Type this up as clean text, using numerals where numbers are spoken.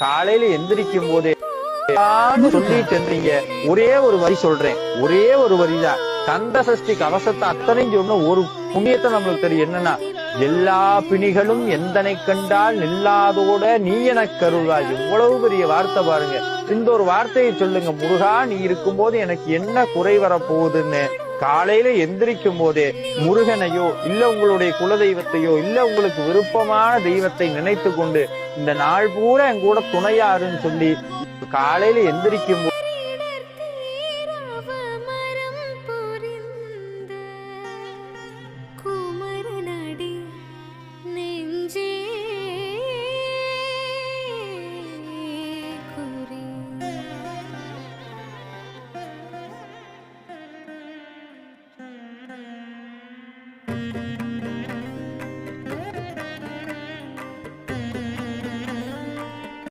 காலையில எந்திரிக்கும் போதே சொல்லிட்டு இருந்தீங்க. ஒரே ஒரு வரி சொல்றேன், ஒரே ஒரு வரிதான். கந்த சஷ்டி கவசத்தை அத்தனையும் சொன்ன ஒரு புண்ணியத்தை நம்மளுக்கு தெரியும். என்னன்னா, எல்லா பிணிகளும் எந்தனை கண்டால் நில்லாதோட நீ எனக்கு கருள்வாய். எவ்வளவு பெரிய வார்த்தை பாருங்க. இந்த ஒரு வார்த்தையை சொல்லுங்க, முருகா நீ இருக்கும் போது எனக்கு என்ன குறை வரப்போகுதுன்னு காலையில எந்திரிக்கும் போதே முருகனையோ இல்ல உங்களுடைய குலதெய்வத்தையோ இல்ல உங்களுக்கு விருப்பமான தெய்வத்தை நினைத்து கொண்டு இந்த நாள் பூரா என் கூட துணையாருன்னு சொல்லி காலையில எந்திரிக்கும் போது